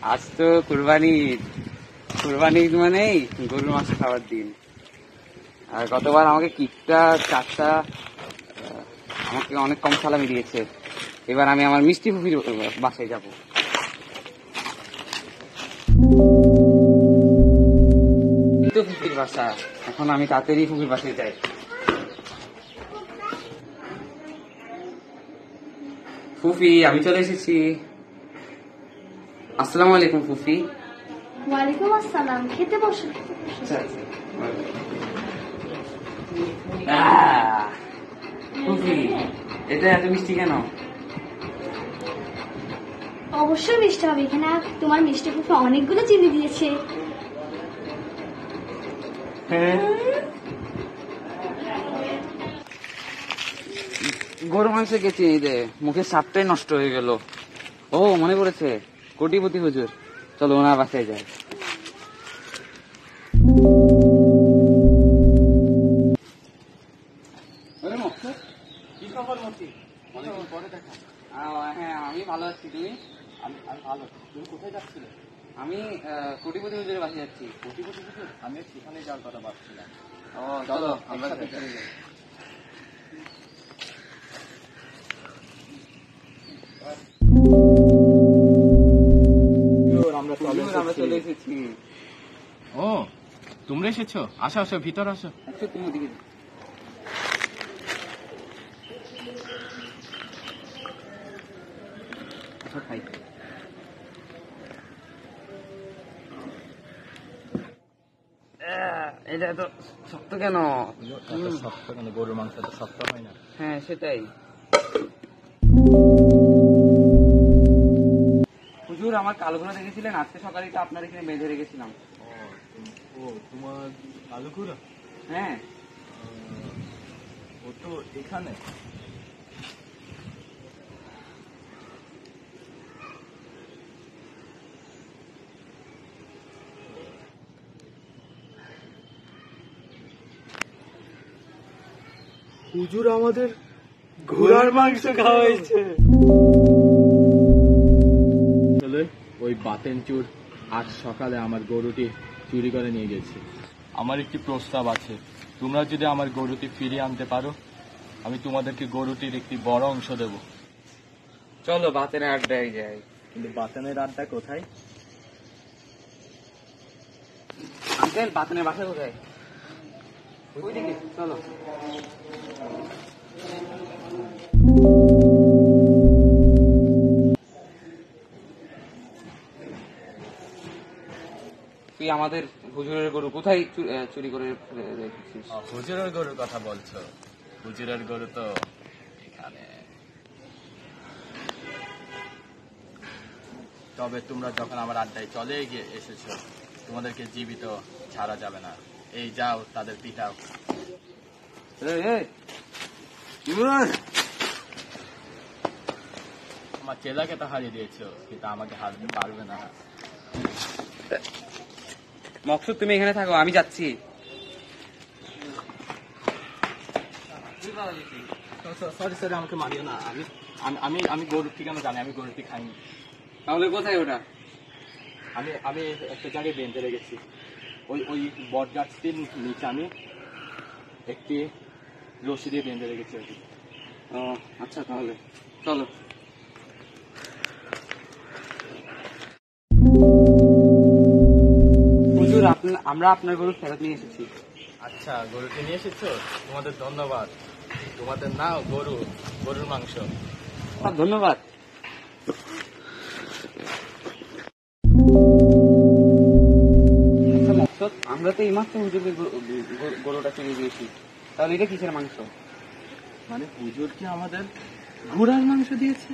আজ তো কুরবানি মানেই গরুর মাংস খাওয়ার দিন। আর গতবার আমাকে কিকটা চারটা আমাকে অনেক কম সালামি দিয়েছে। এবার আমি আমার মিষ্টি ফুফির বাসায় যাব। ফুফির বাসা, এখন আমি তাড়াতাড়ি ফুফির বাসায় যাই। ফুফি, আমি চলে এসেছি। আসসালামু আলাইকুম ফুফি। ওয়ালাইকুম আসসালাম, খেতে বসো। ফুফি, এটা এত মিষ্টি কেন? অবশ্যই মিষ্টি হবে, এখানে তোমার মিষ্টি ফুফি অনেকগুলো চিনি দিয়েছে। গরু মাংস কে চিনি দে, মুখের স্বাদটাই নষ্ট হয়ে গেল। ও মনে পড়েছে, কোটিপতি হুজুর, চলো ওনার বাসায় যাই। হ্যাঁ, আমি ভালো আছি। তুমি? আমি ভালো। তুমি কোথায় যাচ্ছিলে? আমি কোটিপতি হুজুরের বাসায় যাচ্ছি। কোটিপতি হুজুর? আমি সেখানে যাওয়ার কথা ভাবছিলাম। ও চলো আমরা চলে যাই। আমরা চলে এসেছি। ও, তোমরা এসেছো? আসো আসো, ভিতর আসো। আচ্ছা, তুমি ওদিকে খাই। এটা তো শক্ত কেন? শক্ত কেন? গরুর মাংস তো শক্ত হয় না। হ্যাঁ, সেটাই। হুজুর, আমার কালোগুলো দেখেছিলেন? আজকে সকালে তো আপনার এখানে বেঁধে রেখেছিলাম। ও, তোমার কালুকুরা? হ্যাঁ। ও তো এখানে। হুজুর, আমাদের ঘোড়ার মাংস খাওয়াইছে। ওই বাতেন চোর আজ সকালে আমার গরুটি চুরি করে নিয়ে গেছে। আমার একটি প্রস্তাব আছে, তোমরা যদি আমার গরুটি ফিরিয়ে আনতে পারো, আমি তোমাদেরকে গরুটির একটি বড় অংশ দেব। চলো বাতেনের আড্ডায় যাই। কিন্তু বাতেনের আড্ডা কোথায়? আঙ্কেল, বাতেনের বাসা কোথায়? ওইদিকে চলো। তুই আমাদের হুজুরের গরু কোথায় চুরি করে রেখেছিস? হুজুরের গরুর কথা বলছো? হুজুরের গরু তো এখানে। তবে তোমরা যখন আমার আড্ডায় চলে গিয়ে এসেছো, তোমাদেরকে জীবিত ছাড়া যাবে না। এই যাও, তাদের পিটাও। আমার চেলাকে তো হারিয়ে দিয়েছো, কিন্তু আমাকে হারাতে পারবে না। মকসুদ, তুমি এখানে থাকো, আমি যাচ্ছি। সরি সরি, আমাকে মারিও না। আমি আমি গরুর ঠিকানা জানি, আমি গরুটি খাইনি। তাহলে কোথায় ওটা? আমি একটা জায়গায় বেঁধে রেখেছি। ওই বট গাছটির নিচে আমি একটি রশি দিয়ে বেঁধে রেখেছি। ও আচ্ছা, তাহলে চলো। হুজুর, আমরা আপনার গরু ফেরত নিয়ে এসেছি। আচ্ছা, গরুটি নিয়ে এসেছো? তোমাদের ধন্যবাদ। তোমাদের নাও গরুর মাংস। ধন্যবাদ। আচ্ছা মকসুদ, আমরা তো এইমাত্র হুজুরকে গরুটা চুরি দিয়েছি, তাহলে এটা কিসের মাংস? মানে হুজুর কি আমাদের ঘোড়ার মাংস দিয়েছে?